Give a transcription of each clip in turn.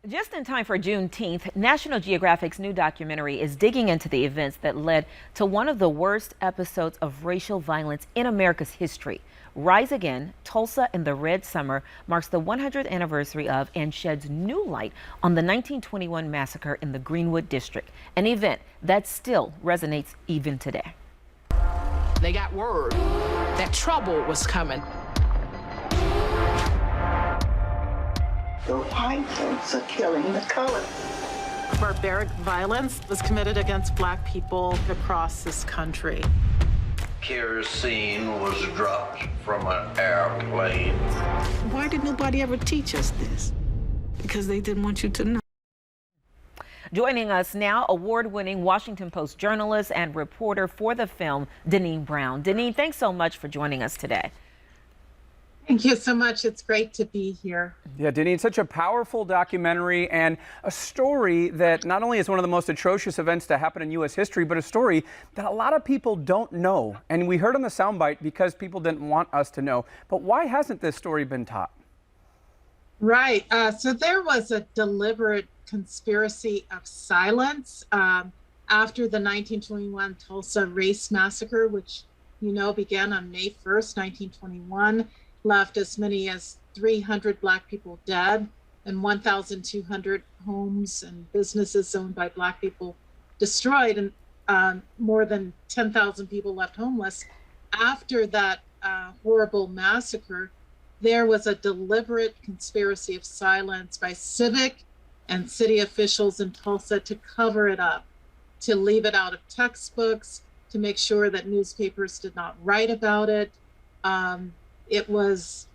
Just in time for Juneteenth, National Geographic's new documentary is digging into the events that led to one of the worst episodes of racial violence in America's history. Rise Again, Tulsa in the Red Summer marks the 100th anniversary of and sheds new light on the 1921 massacre in the Greenwood District, an event that still resonates even today. They got word that trouble was coming. The white folks are killing the colored. Barbaric violence was committed against black people across this country. Kerosene was dropped from an airplane. Why did nobody ever teach us this? Because they didn't want you to know. Joining us now, award-winning Washington Post journalist and reporter for the film, Deneen Brown. Deneen, thanks so much for joining us today. Thank you so much. It's great to be here. Yeah, Deneen, such a powerful documentary and a story that not only is one of the most atrocious events to happen in U.S. history, but a story that a lot of people don't know. And we heard on the soundbite because people didn't want us to know. But why hasn't this story been taught? Right. So there was a deliberate conspiracy of silence after the 1921 Tulsa Race Massacre, which, began on May 1st, 1921. Left as many as 300 black people dead and 1,200 homes and businesses owned by black people destroyed, and more than 10,000 people left homeless. After that horrible massacre, there was a deliberate conspiracy of silence by civic and city officials in Tulsa to cover it up, to leave it out of textbooks, to make sure that newspapers did not write about it. It was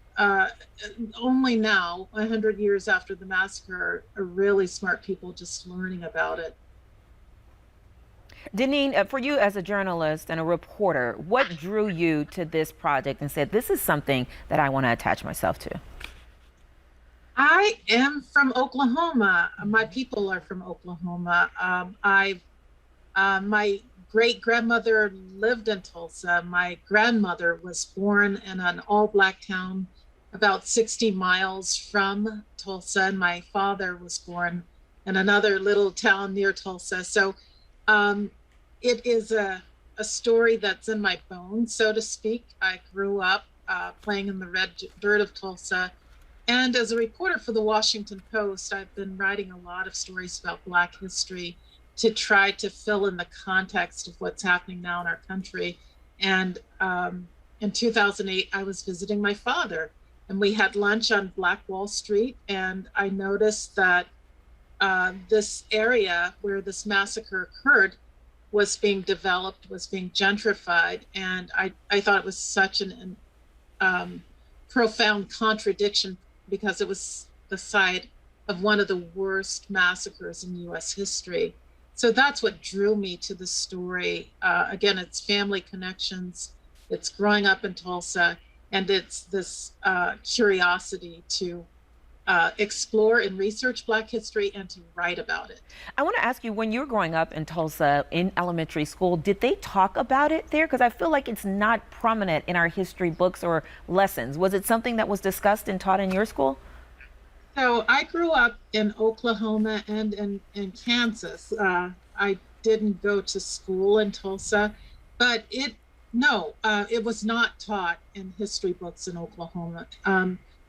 only now, 100 years after the massacre, are really smart people just learning about it. Deneen, for you as a journalist and a reporter, what drew you to this project and said, this is something that I want to attach myself to? I am from Oklahoma. My people are from Oklahoma. My great-grandmother lived in Tulsa. My grandmother was born in an all-black town about 60 miles from Tulsa, and my father was born in another little town near Tulsa. So it is a story that's in my bones, so to speak. I grew up playing in the red dirt of Tulsa. And as a reporter for the Washington Post, I've been writing a lot of stories about Black history to try to fill in the context of what's happening now in our country. And in 2008, I was visiting my father, and we had lunch on Black Wall Street, and I noticed that this area where this massacre occurred was being developed, was being gentrified, and I thought it was such an profound contradiction, because it was the site of one of the worst massacres in U.S. history. So that's what drew me to the story. Again, it's family connections, it's growing up in Tulsa, and it's this curiosity to explore and research Black history and to write about it. I want to ask you, when you were growing up in Tulsa in elementary school, did they talk about it there? Because I feel like it's not prominent in our history books or lessons. Was it something that was discussed and taught in your school? So I grew up in Oklahoma and in Kansas. I didn't go to school in Tulsa, but it was not taught in history books in Oklahoma.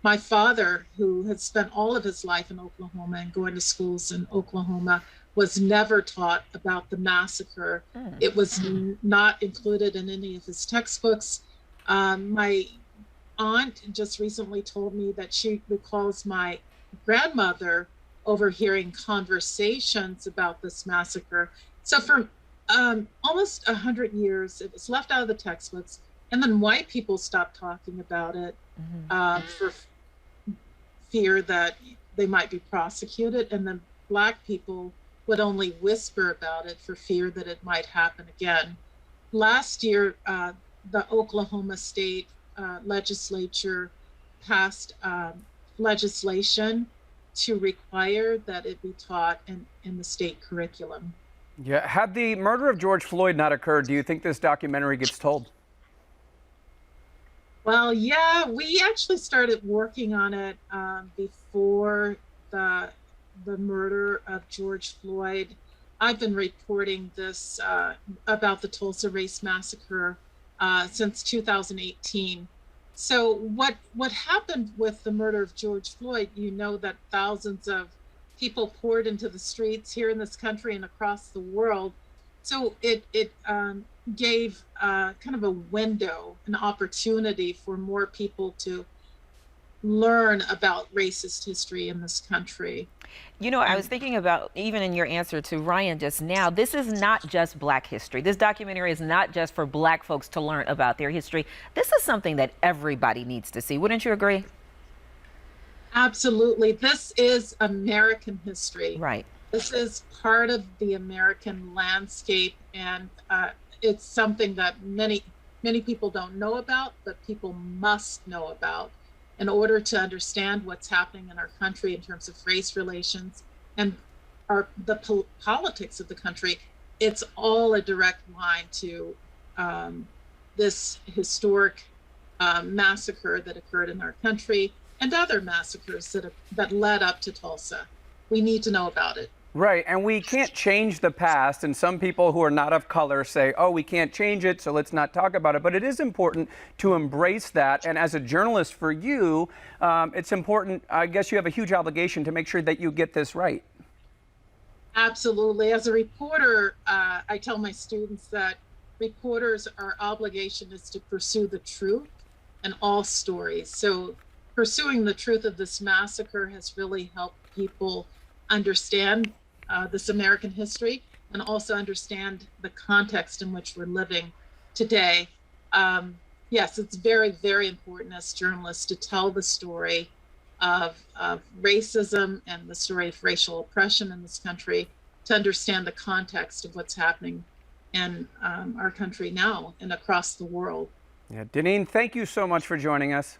My father, who had spent all of his life in Oklahoma and going to schools in Oklahoma, was never taught about the massacre. It was not included in any of his textbooks. My aunt just recently told me that she recalls my grandmother overhearing conversations about this massacre. So for almost 100 years, it was left out of the textbooks, and then white people stopped talking about it for fear that they might be prosecuted, and then Black people would only whisper about it for fear that it might happen again. Last year, the Oklahoma State legislature passed legislation to require that it be taught in the state curriculum. Yeah, had the murder of George Floyd not occurred, do you think this documentary gets told? Well, yeah, we actually started working on it before the the murder of George Floyd. I've been reporting this about the Tulsa Race Massacre since 2018. So what happened with the murder of George Floyd, you know that thousands of people poured into the streets here in this country and across the world. So it gave kind of a window, an opportunity for more people to learn about racist history in this country. You know, I was thinking about, even in your answer to Ryan just now, this is not just Black history. This documentary is not just for Black folks to learn about their history. This is something that everybody needs to see. Wouldn't you agree? Absolutely. This is American history. Right. This is part of the American landscape, and it's something that many people don't know about, but people must know about in order to understand what's happening in our country in terms of race relations and the politics of the country. It's all a direct line to this historic massacre that occurred in our country and other massacres that led up to Tulsa. We need to know about it. Right, and we can't change the past, and some people who are not of color say, oh, we can't change it, so let's not talk about it. But it is important to embrace that, and as a journalist for you, it's important, I guess you have a huge obligation to make sure that you get this right. Absolutely. As a reporter, I tell my students that reporters, our obligation is to pursue the truth in all stories. So pursuing the truth of this massacre has really helped people understand this American history and also understand the context in which we're living today. Yes, it's very, very important as journalists to tell the story of racism and the story of racial oppression in this country, to understand the context of what's happening in our country now and across the world. Yeah, Deneen, thank you so much for joining us.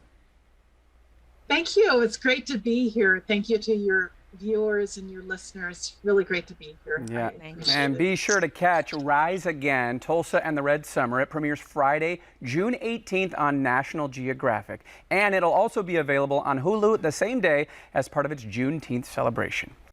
Thank you. It's great to be here. Thank you to your viewers and your listeners. Really great to be here. Yeah, and be sure to catch Rise Again, Tulsa and the Red Summer. It premieres Friday, June 18th on National Geographic. And it'll also be available on Hulu the same day as part of its Juneteenth celebration.